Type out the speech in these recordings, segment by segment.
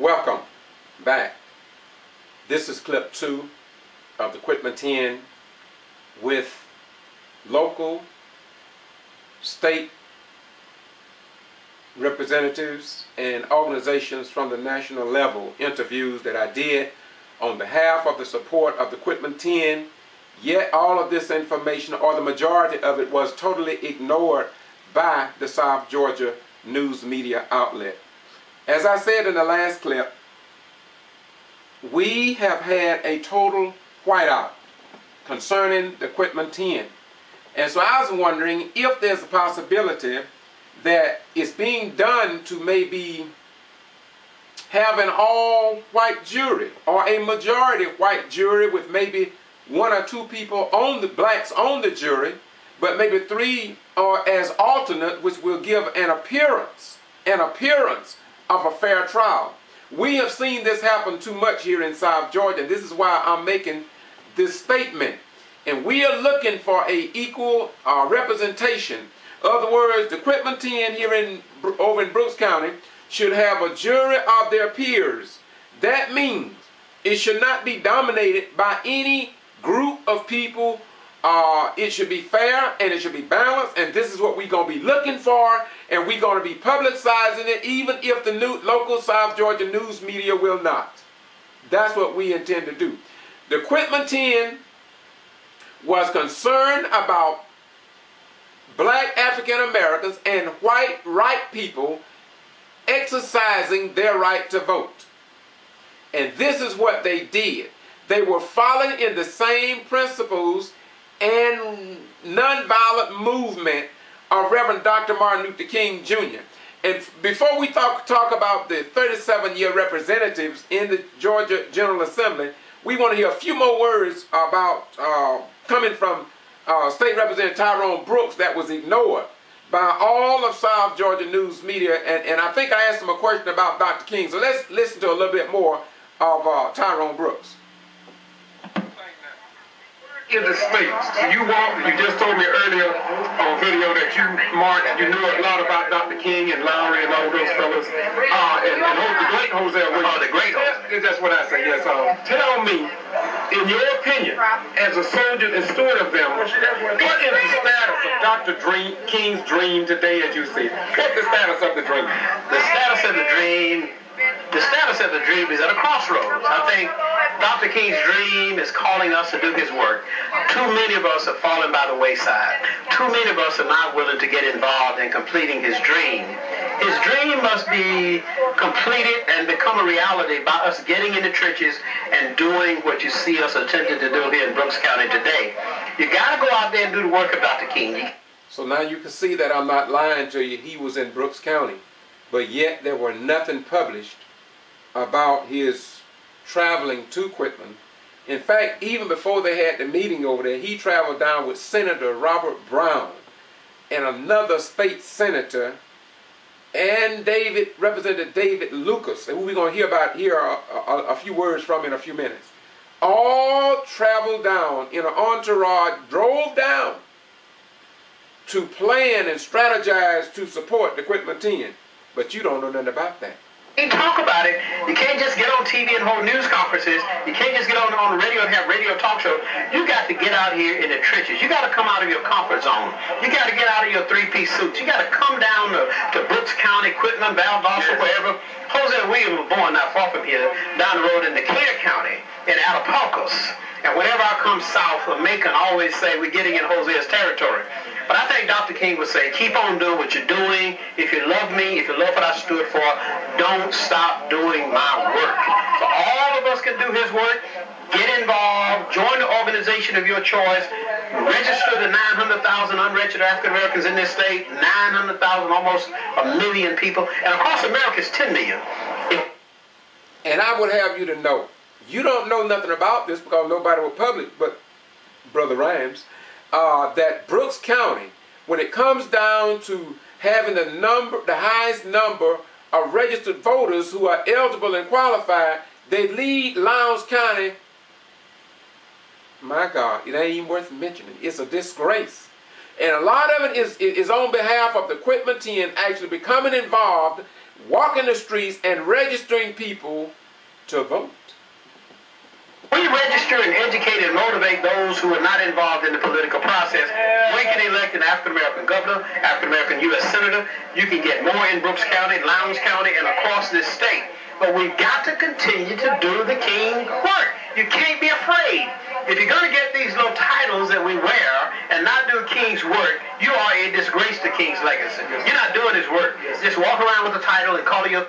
Welcome back. This is clip 2 of the Quitman 10 with local, state representatives and organizations from the national level interviews that I did on behalf of the support of the Quitman 10. Yet all of this information, or the majority of it, was totally ignored by the South Georgia news media outlet. As I said in the last clip, we have had a total whiteout concerning the Quitman 10. And so I was wondering if there's a possibility that it's being done to maybe have an all-white jury or a majority white jury with maybe 1 or 2 people on the blacks on the jury, but maybe 3 or as alternate, which will give an appearance of a fair trial. We have seen this happen too much here in South Georgia, and this is why I'm making this statement. And we are looking for a equal representation. In other words, the Quitman 10 here over in Brooks County should have a jury of their peers. That means it should not be dominated by any group of people. It should be fair and it should be balanced, and this is what we're going to be looking for, and we're going to be publicizing it even if the local South Georgia news media will not. That's what we intend to do. The Quitman 10 was concerned about black African Americans and white people exercising their right to vote. And this is what they did. They were following in the same principles and nonviolent movement of Reverend Dr. Martin Luther King Jr. And before we talk about the 37-year representatives in the Georgia General Assembly, we want to hear a few more words about coming from State Representative Tyrone Brooks that was ignored by all of South Georgia news media. And I think I asked him a question about Dr. King. So let's listen to a little bit more of Tyrone Brooks. In the states, you just told me earlier on video that you, Mark, you knew a lot about Dr. King and Lowry and all those fellas, and the great Jose. The great Jose. That's what I say. Yes. Tell me, in your opinion, as a soldier and steward of them, what is the status of Dr. King's dream today, as you see? What's the status of the dream? The status of the dream. The status of the dream is at a crossroads. I think Dr. King's dream is calling us to do his work. Too many of us have fallen by the wayside. Too many of us are not willing to get involved in completing his dream. His dream must be completed and become a reality by us getting in the trenches and doing what you see us attempting to do here in Brooks County today. You got to go out there and do the work of Dr. King. So now you can see that I'm not lying to you. He was in Brooks County. But yet there were nothing published about his traveling to Quitman. In fact, even before they had the meeting over there, he traveled down with Senator Robert Brown and another state senator and Representative David Lucas, who we're going to hear about here a few words from in a few minutes. All traveled down in an entourage, drove down to plan and strategize to support the Quitman 10. But you don't know nothing about that. You talk about it. You can't just get on TV and hold news conferences. You can't just get on the radio and have radio talk show. You got to get out here in the trenches. You got to come out of your comfort zone. You got to get out of your 3-piece suits. You got to come down to Brooks County, Quitman, Valdosta, wherever. Jose Williams was born not far from here, down the road in Decatur County, in Atapalcos. And whenever I come south of Macon, I always say we're getting in Jose's territory. But I think Dr. King would say, keep on doing what you're doing. If you love me, if you love what I stood for, don't stop doing my work. So all of us can do his work. Get involved. Join the organization of your choice. Register the 900,000 unregistered African Americans in this state. 900,000, almost 1 million people. And across America, it's 10 million. And I would have you to know, you don't know nothing about this because nobody will publish, but Brother Rhymes, that Brooks County, when it comes down to having the highest number of registered voters who are eligible and qualified, they lead Lowndes County. My God, it ain't even worth mentioning. It's a disgrace. And a lot of it is on behalf of the Quitman 10 actually becoming involved walking the streets and registering people to vote. We register and educate and motivate those who are not involved in the political process. We can elect an African-American governor, African-American U.S. senator. You can get more in Brooks County, Lowndes County, and across this state. But we've got to continue to do the King work. You can't be afraid. If you're going to get these little titles that we wear and not do King's work, you are a disgrace to King's legacy. You're not doing his work. Just walk around with a title and call you.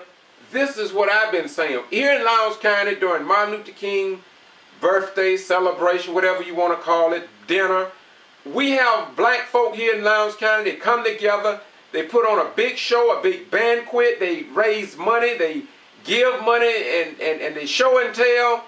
This is what I've been saying. Here in Lowndes County during Martin Luther King birthday celebration, whatever you want to call it, dinner, we have black folk here in Lowndes County. They come together. They put on a big show, a big banquet. They raise money. They give money and they show and tell.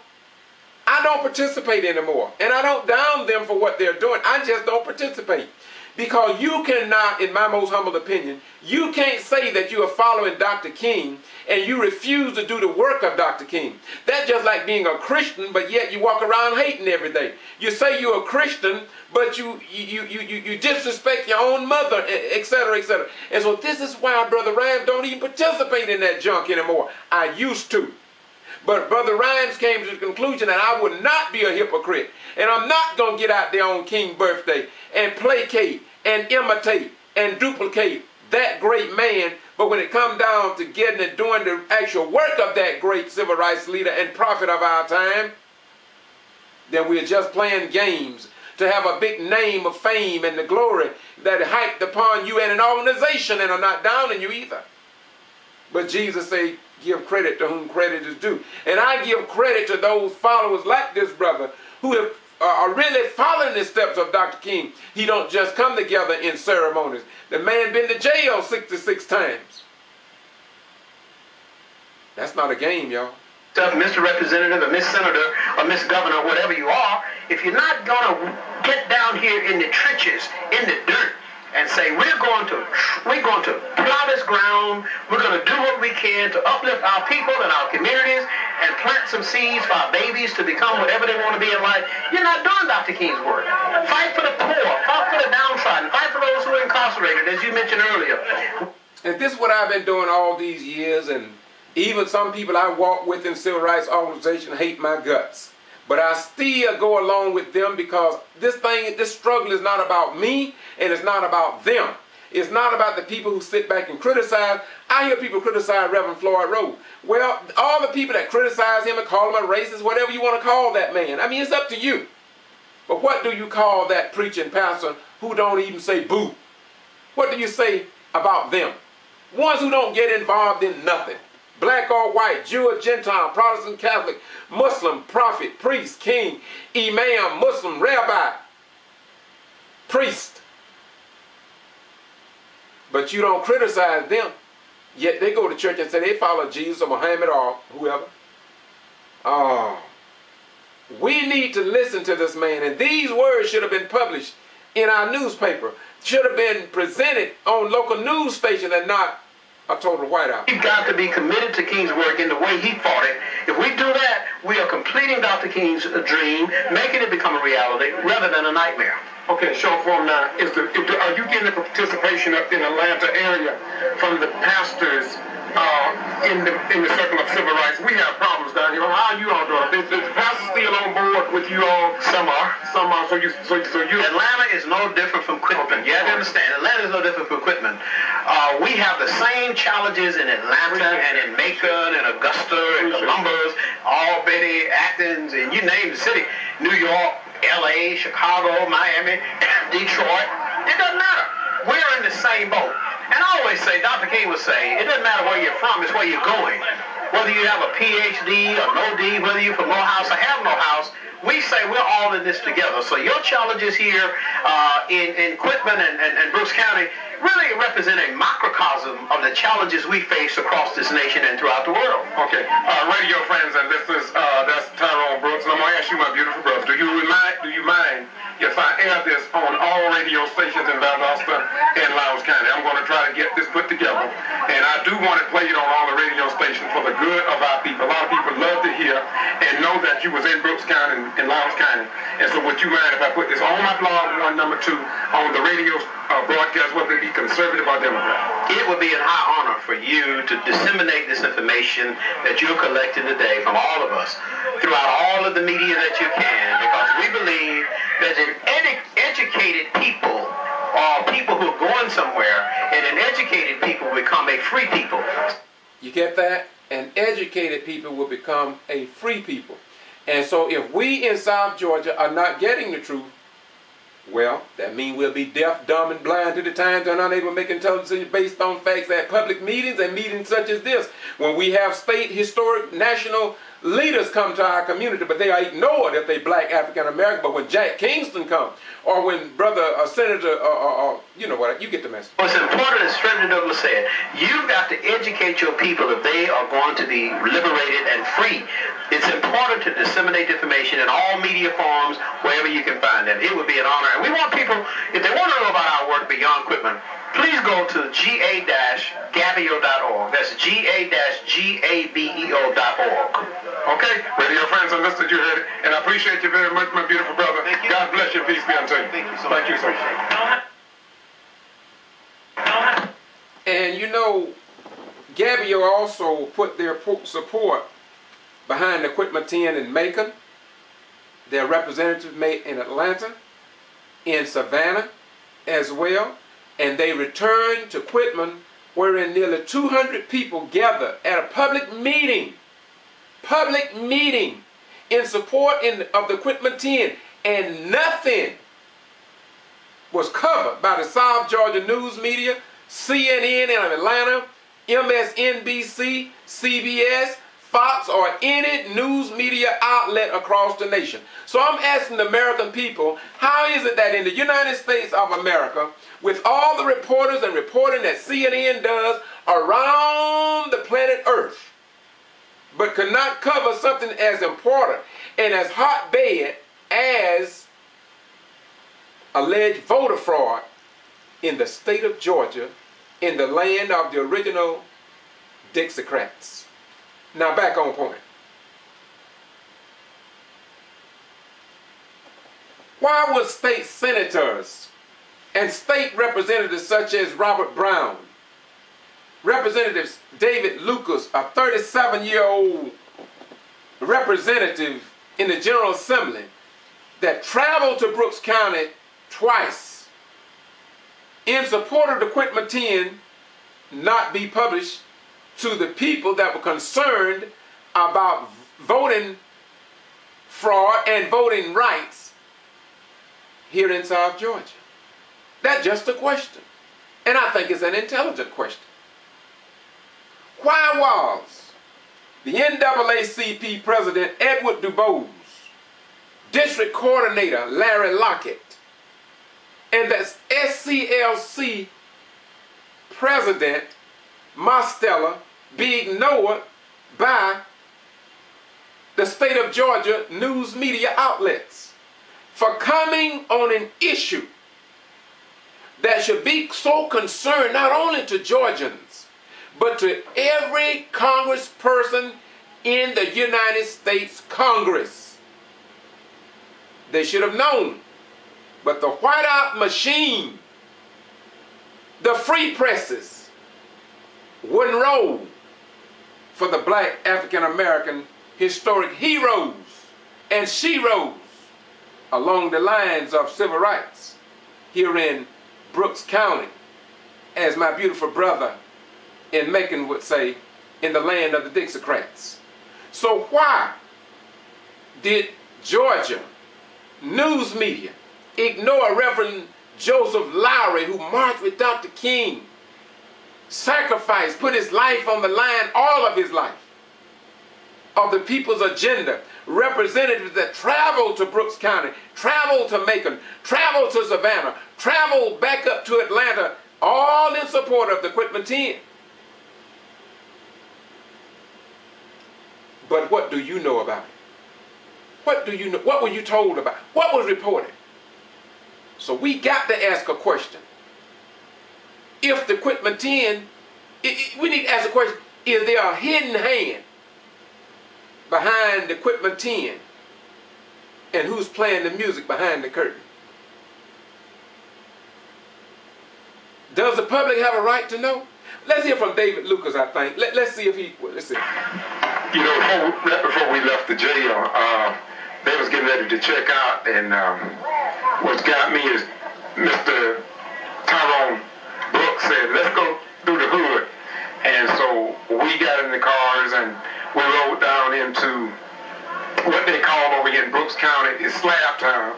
I don't participate anymore. And I don't down them for what they're doing. I just don't participate. Because you cannot, in my most humble opinion, you can't say that you are following Dr. King and you refuse to do the work of Dr. King. That's just like being a Christian, but yet you walk around hating every day. You say you're a Christian, but you disrespect your own mother, etc., etc. And so this is why Brother Rhymes don't even participate in that junk anymore. I used to. But Brother Rhymes came to the conclusion that I would not be a hypocrite. And I'm not going to get out there on King's birthday and placate and imitate and duplicate that great man. But when it comes down to getting and doing the actual work of that great civil rights leader and prophet of our time, then we're just playing games to have a big name of fame and the glory that is hyped upon you and an organization, and are not downing you either. But Jesus said, give credit to whom credit is due. And I give credit to those followers like this brother who are really following the steps of Dr. King. He don't just come together in ceremonies. The man been to jail 66 times. That's not a game, y'all. Mr. Representative or Miss Senator or Miss Governor, whatever you are, if you're not going to get down here in the trenches, in the dirt, and say, we're going to plow this ground, we're going to do what we can to uplift our people and our communities and plant some seeds for our babies to become whatever they want to be in life, you're not doing Dr. King's work. Fight for the poor, fight for the downtrodden, fight for those who are incarcerated, as you mentioned earlier. And this is what I've been doing all these years, and even some people I walk with in civil rights organizations hate my guts. But I still go along with them because this struggle is not about me and it's not about them. It's not about the people who sit back and criticize. I hear people criticize Reverend Floyd Rose. Well, all the people that criticize him and call him a racist, whatever you want to call that man, I mean, it's up to you. But what do you call that preaching pastor who don't even say boo? What do you say about them? Ones who don't get involved in nothing. Black or white, Jew or Gentile, Protestant, Catholic, Muslim, prophet, priest, king, imam, Muslim, rabbi, priest. But you don't criticize them. Yet they go to church and say they follow Jesus or Muhammad or whoever. Oh, we need to listen to this man. And these words should have been published in our newspaper. Should have been presented on local news stations and not a total whiteout. We've got to be committed to King's work in the way he fought it. If we do that, we are completing Dr. King's dream, making it become a reality rather than a nightmare. Okay, short form now. Are you getting the participation up in the Atlanta area from the pastors in the circle of civil rights? We have problems down here. How are you all doing? Is the pastor still on board with you all? Some are. Some are. So you. Atlanta is no different from Quitman. You have to understand. Atlanta is no different from Quitman. We have the same challenges in Atlanta and in Macon and Augusta and Columbus, Albany, Athens, and you name the city. New York, LA, Chicago, Miami, Detroit. It doesn't matter. We're in the same boat. And I always say, Dr. King would say, it doesn't matter where you're from, it's where you're going. Whether you have a PhD or no D, whether you're from Morehouse or have no house, we say we're all in this together. So your challenges here in Quitman and Brooks County really represent a microcosm of the challenges we face across this nation and throughout the world. Okay, radio friends and listeners, that's Tyrone Brooks, and I'm going to ask you, my beautiful brother, do you mind if I air this on all radio stations in Valdosta and Lowndes County? I'm going to try to get this put together, and I do want to play it on all the radio stations for the good of our people. A lot of people love to hear and know that you was in Brooks County and Laurens County. And so would you mind if I put this on my blog, one, number two, on the radio broadcast, whether it be conservative or Democrat? It would be an high honor for you to disseminate this information that you're collecting today from all of us throughout all of the media that you can, because we believe that an educated people are people who are going somewhere, and an educated people become a free people. You get that? And educated people will become a free people. And so if we in South Georgia are not getting the truth, well, that means we'll be deaf, dumb, and blind to the times and unable to make intelligent decisions based on facts at public meetings and meetings such as this. When we have state, historic, national leaders come to our community, but they are ignored if they black African American. But when Jack Kingston comes, or when brother Senator, you know what, you get the message. What's important, as Frederick Douglass said, you've got to educate your people if they are going to be liberated and free. It's important to disseminate information in all media forms, wherever you can find them. It would be an honor. And we want people, if they want to know about our work beyond Quitman, please go to ga-gabio.org. That's ga-gabeo.org. Okay, radio friends and listeners, you heard it. And I appreciate you very much, my beautiful brother. Thank you. God bless you. Peace be unto you. Thank you so much. Thank you, sir. And you know, Gabio also put their support behind the Quitman 10 in Macon, their representative made in Atlanta, in Savannah as well, and they returned to Quitman, wherein nearly 200 people gathered at a public meeting in support of the Quitman 10, and nothing was covered by the South Georgia news media, CNN in Atlanta, MSNBC, CBS, Fox, or any news media outlet across the nation. So I'm asking the American people, how is it that in the United States of America, with all the reporters and reporting that CNN does around the planet Earth, but could not cover something as important and as hotbed as alleged voter fraud in the state of Georgia, in the land of the original Dixiecrats? Now back on point. Why would state senators and state representatives such as Robert Brown, Representative David Lucas, a 37-year-old representative in the General Assembly that traveled to Brooks County twice in support of the Quitman 10, not be published to the people that were concerned about voting fraud and voting rights here in South Georgia? That's just a question. And I think it's an intelligent question. Why was the NAACP President Edward DuBose, District Coordinator Larry Lockett, and the SCLC President Mostella be ignored by the state of Georgia news media outlets for coming on an issue that should be so concerned not only to Georgians, but to every congressperson in the United States Congress? They should have known. But the whiteout machine, the free presses, wouldn't roll for the black African-American historic heroes and sheroes along the lines of civil rights here in Brooks County, as my beautiful brother in Macon would say, in the land of the Dixiecrats. So why did Georgia news media ignore Reverend Joseph Lowry, who marched with Dr. King, sacrificed, put his life on the line, all of his life, of the people's agenda? Representatives that traveled to Brooks County, traveled to Macon, traveled to Savannah, traveled back up to Atlanta, all in support of the Quitman 10. But what do you know about it? What do you know? What were you told about? What was reported? So we got to ask a question. If the Quitman 10, we need to ask a question, is there a hidden hand behind the Quitman 10 and who's playing the music behind the curtain? Does the public have a right to know? Let's hear from David Lucas, I think. Let's see if he, let's see. You know, right before we left the jail, they was getting ready to check out, and what got me is Mr. Tyrone Brooks said, let's go through the hood. And so we got in the cars and we rode down into what they call over here in Brooks County is Slab Town.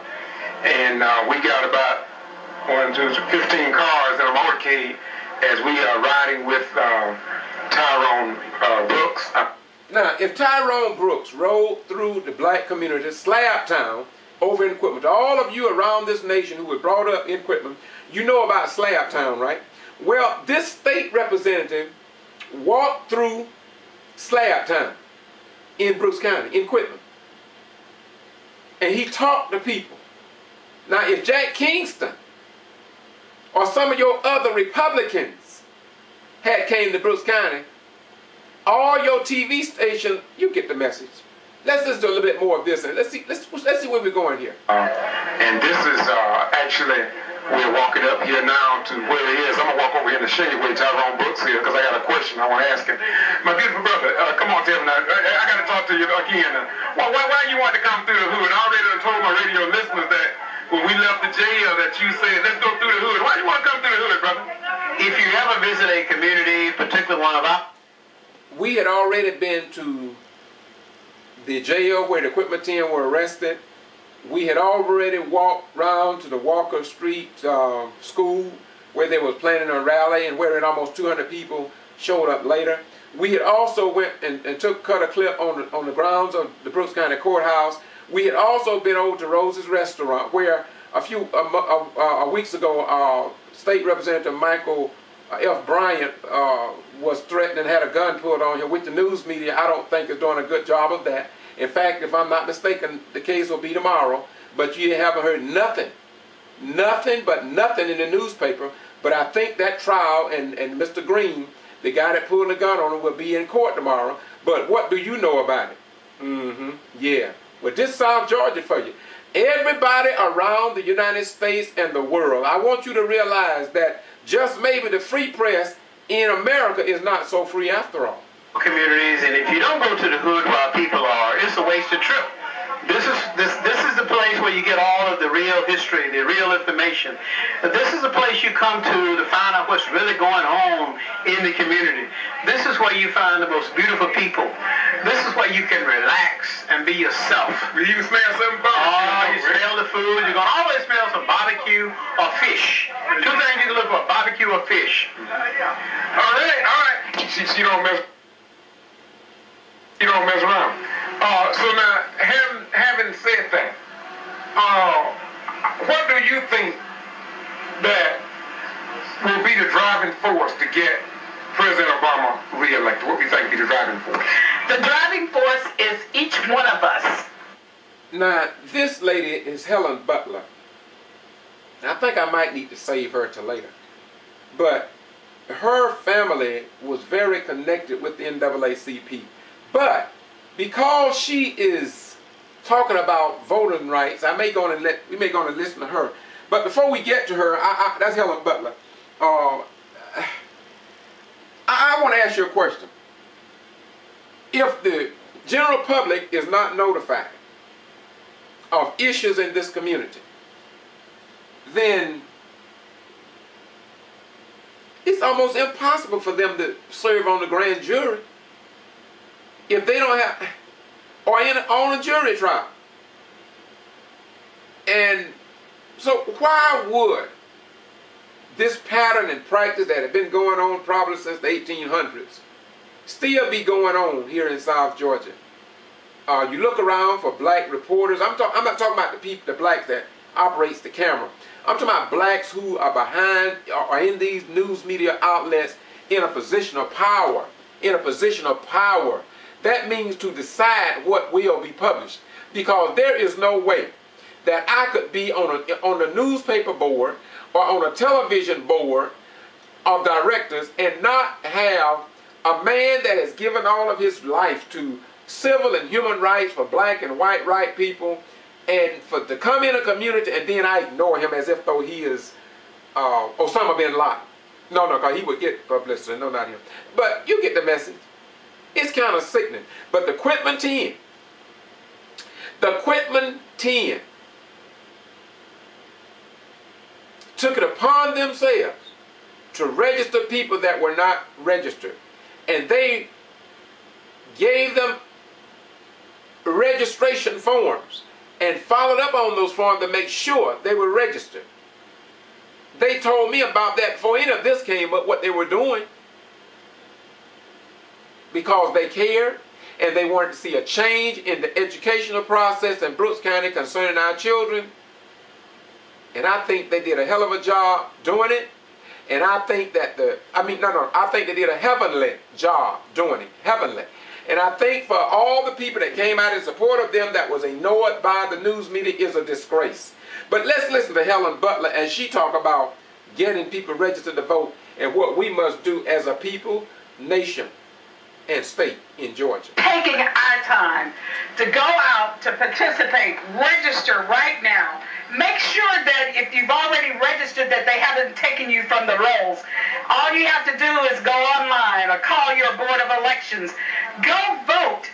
And we got about 15 cars in a motorcade as we are riding with Tyrone Brooks. Now, if Tyrone Brooks rode through the black community, Slab Town, over in Quitman, to all of you around this nation who were brought up in Quitman, you know about Slab Town, right? Well, this state representative walked through Slab Town in Brooks County, in Quitman. And he talked to people. Now, if Jack Kingston or some of your other Republicans had came to Brooks County, all your TV stations, you get the message. Let's just do a little bit more of this, and let's see where we're going here. And this is actually, we're walking up here now to where it is. I'm gonna walk over here in the shade where Tyrone Brooks here, because I got a question I want to ask him. My beautiful brother, come on, tell me now. I got to talk to you again. Why you want to come through the hood? I already told my radio listeners that when we left the jail that you said, let's go through the hood. Why you want to come through the hood, brother? If you ever visit a community, particularly one of our... We had already been to the jail where the Quitman 10 were arrested. We had already walked round to the Walker Street school where they was planning a rally and where almost 200 people showed up later. We had also went and cut a clip on the grounds of the Brooks County Courthouse. We had also been over to Rose's Restaurant where a few weeks ago State Representative Michael F. Bryant was threatened and had a gun pulled on him, which the news media I don't think is doing a good job of that. In fact, if I'm not mistaken, the case will be tomorrow, but you haven't heard nothing in the newspaper. But I think that trial and Mr. Green, the guy that pulled the gun on him, will be in court tomorrow. But what do you know about it? Yeah. Well, this is South Georgia for you. Everybody around the United States and the world, I want you to realize that just maybe the free press in America is not so free after all. Communities, and if you don't go to the hood while people are, it's a wasted trip. This is the place where you get all of the real history, the real information. This is the place you come to find out what's really going on in the community. This is where you find the most beautiful people. This is where you can relax and be yourself. You can smell something barbecue. Oh, you smell the food. You're going to always smell some barbecue or fish. Two things you can look for, barbecue or fish. All right. She don't mess. You don't mess around. So now, having said that, what do you think that will be the driving force to get President Obama re-elected? What do you think will be the driving force? The driving force is each one of us. Now, this lady is Helen Butler. I think I might need to save her till later. But her family was very connected with the NAACP. But because she is talking about voting rights, we may go on and listen to her. But before we get to her, that's Helen Butler. I want to ask you a question. If the general public is not notified of issues in this community, then it's almost impossible for them to serve on the grand jury if they don't have, or on a jury trial. And so why would this pattern and practice that had been going on probably since the 1800s still be going on here in South Georgia? You look around for black reporters. I'm not talking about the blacks that operates the camera. I'm talking about blacks who are behind or in these news media outlets in a position of power. In a position of power. That means to decide what will be published. Because there is no way that I could be on a newspaper board or on a television board of directors and not have a man that has given all of his life to civil and human rights for black and white people And to come in a community and then I ignore him as if though he is Osama bin Laden. No, because he would get publicity. No, not him. But you get the message. It's kind of sickening. But the Quitman 10 took it upon themselves to register people that were not registered. And they gave them registration forms and followed up on those forms to make sure they were registered. They told me about that before any of this came up, what they were doing. Because they cared and they wanted to see a change in the educational process in Brooks County concerning our children. And I think they did a hell of a job doing it. And I think that I think they did a heavenly job doing it. Heavenly. And I think for all the people that came out in support of them that was ignored by the news media is a disgrace. But let's listen to Helen Butler as she talk about getting people registered to vote and what we must do as a people, nation, and state in Georgia. Taking our time to go out to participate, register right now. Make sure that if you've already registered that they haven't taken you from the rolls. All you have to do is go online or call your board of elections. Go vote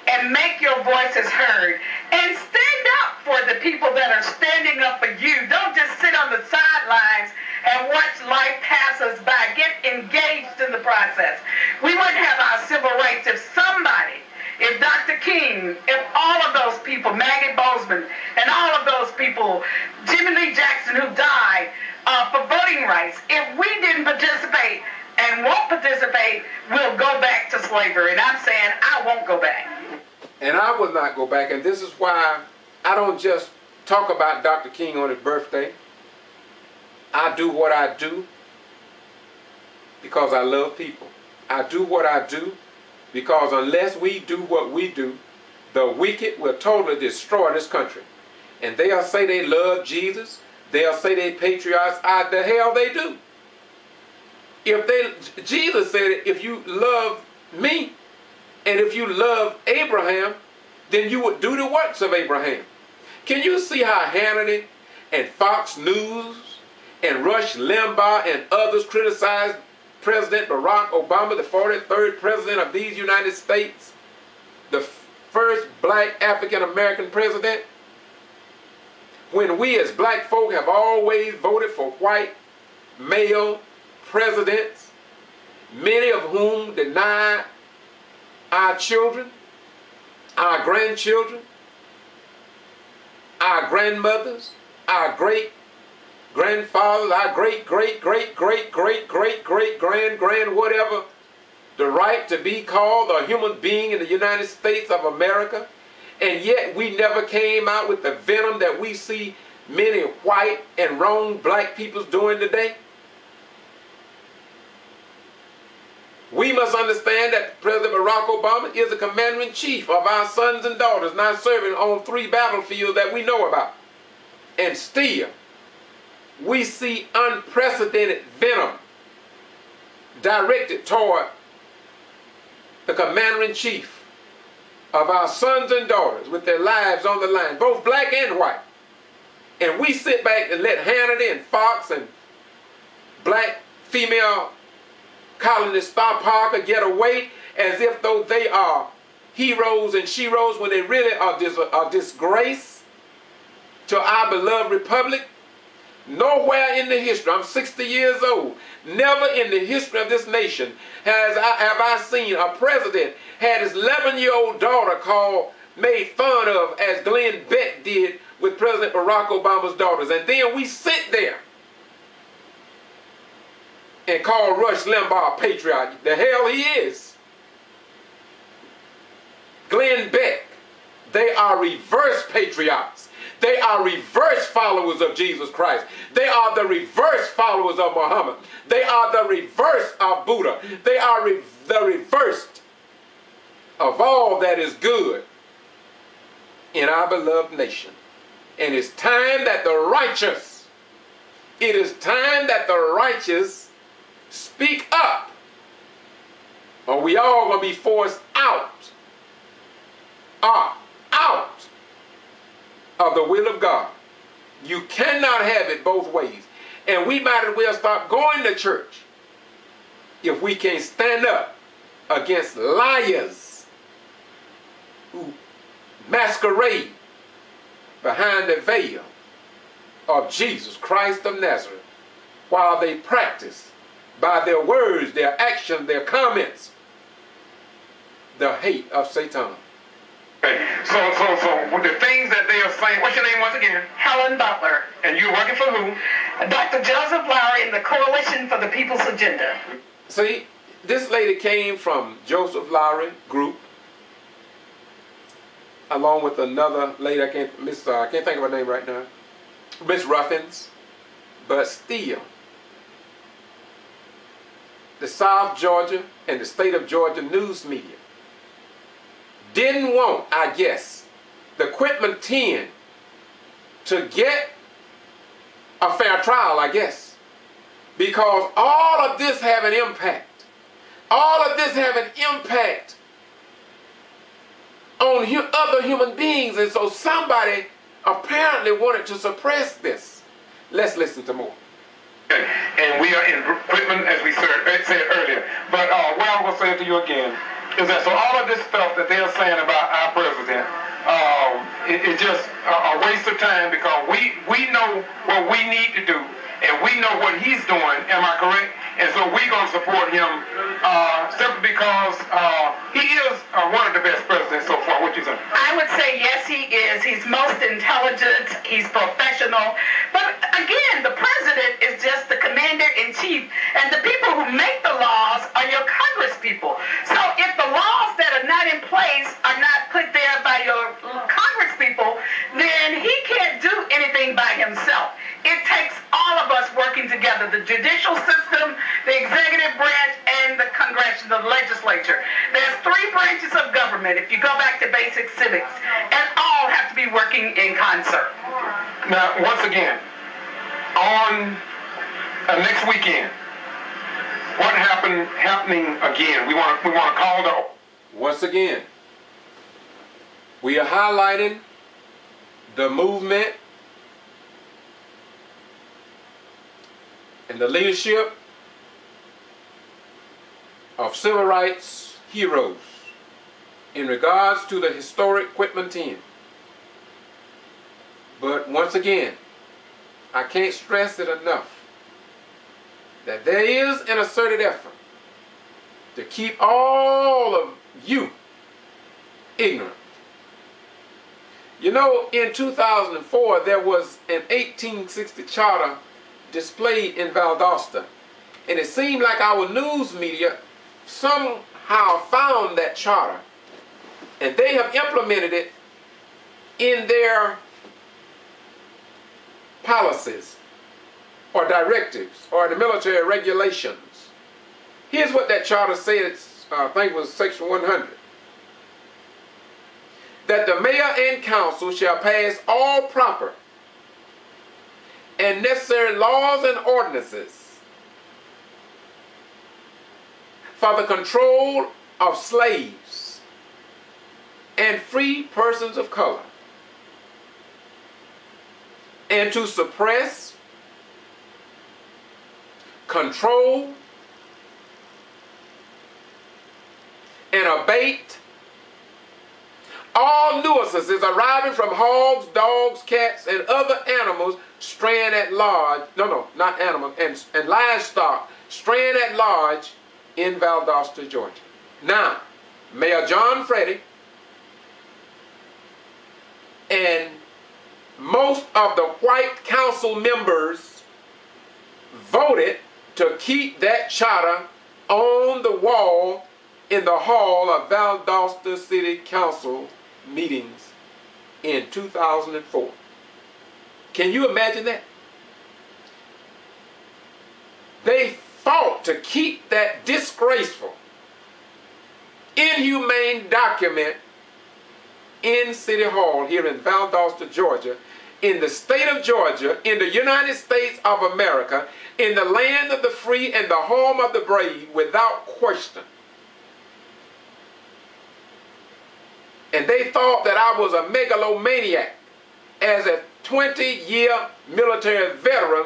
and make your voices heard. And stand up for the people that are standing up for you. Don't just sit on the sidelines and watch life pass us by. Get engaged in the process. We wouldn't have our civil rights if somebody, if Dr. King, if all of those people, Maggie Bozeman, and all of those people, Jimmy Lee Jackson who died for voting rights, if we didn't participate and won't participate, we'll go back to slavery. And I'm saying I won't go back. And I will not go back. And this is why I don't just talk about Dr. King on his birthday. I do what I do because I love people. I do what I do because unless we do what we do, the wicked will totally destroy this country. And they'll say they love Jesus. They'll say they patriots. The hell they do. Jesus said, if you love me and if you love Abraham, then you would do the works of Abraham. Can you see how Hannity and Fox News and Rush Limbaugh and others criticized President Barack Obama, the 43rd president of these United States, the first black African-American president, when we as black folk have always voted for white male presidents, many of whom deny our children, our grandchildren, our grandmothers, our great-grandfathers, our great-great-great-great-great-great-great-grand, whatever, the right to be called a human being in the United States of America, and yet we never came out with the venom that we see many white and wrong black people doing today? We must understand that President Barack Obama is the commander-in-chief of our sons and daughters now serving on 3 battlefields that we know about. And still, we see unprecedented venom directed toward the commander-in-chief of our sons and daughters with their lives on the line, both black and white. And we sit back and let Hannity and Fox and black female columnist Star Parker get away as if though they are heroes and sheroes when they really are a disgrace to our beloved republic. Nowhere in the history, I'm 60 years old, never in the history of this nation have I seen a president had his 11-year-old daughter made fun of as Glenn Beck did with President Barack Obama's daughters. And then we sit there and call Rush Limbaugh a patriot. The hell he is. Glenn Beck, they are reverse patriots. They are reverse followers of Jesus Christ. They are the reverse followers of Muhammad. They are the reverse of Buddha. They are the reverse of all that is good in our beloved nation. And it's time that the righteous, speak up, or we all gonna be forced out. of the will of God. You cannot have it both ways. And we might as well stop going to church if we can't stand up against liars who masquerade behind the veil of Jesus Christ of Nazareth, while they practice by their words, their actions, their comments, the hate of Satan. So with the things that they are saying, what's your name once again? Helen Butler. And you're working for who? Dr. Joseph Lowry and the Coalition for the People's Agenda. See, this lady came from Joseph Lowry group, along with another lady, I can't think of her name right now, Miss Ruffins, but still, the South Georgia and the state of Georgia news media didn't want, I guess, the Quitman 10 to get a fair trial, I guess, because all of this have an impact. All of this have an impact on other human beings, and so somebody apparently wanted to suppress this. Let's listen to more. And we are in Quitman, as we said earlier. But what I'm going to say to you again is that so all of this stuff that they're saying about our president, it's just a waste of time, because we know what we need to do, and we know what he's doing. Am I correct? And so we're going to support him simply because he is one of the best presidents so far. What you think? I would say yes, he is. He's most intelligent. He's professional. But again, the president is just the commander-in-chief, and the people who make the laws are your Congress people. So if the laws that are not in place are not put there by your Congress people, then he can't do anything by himself. It takes all of us working together, the judicial system, the executive branch, and the congressional legislature. There's 3 branches of government, if you go back to basic civics, and all have to be working in concert. Now, once again, on next weekend, what happening again? We want to call the... Once again, we are highlighting the movement and the leadership of civil rights heroes in regards to the historic Quitman 10. But once again, I can't stress it enough that there is an asserted effort to keep all of you ignorant. You know, in 2004, there was an 1860 charter displayed in Valdosta, and it seemed like our news media somehow found that charter, and they have implemented it in their policies or directives or the military regulations. Here's what that charter said, I think it was section 100. That the mayor and council shall pass all proper and necessary laws and ordinances for the control of slaves and free persons of color, and to suppress, control, and abate all nuisances arising from hogs, dogs, cats, and other animals straying at large, not animals, and livestock straying at large in Valdosta, Georgia. Now, Mayor John Freddy and most of the white council members voted to keep that charter on the wall in the hall of Valdosta City Council meetings in 2004. Can you imagine that? They fought to keep that disgraceful, inhumane document in City Hall here in Valdosta, Georgia, in the state of Georgia, in the United States of America, in the land of the free and the home of the brave, without question. And they thought that I was a megalomaniac as a 20-year military veteran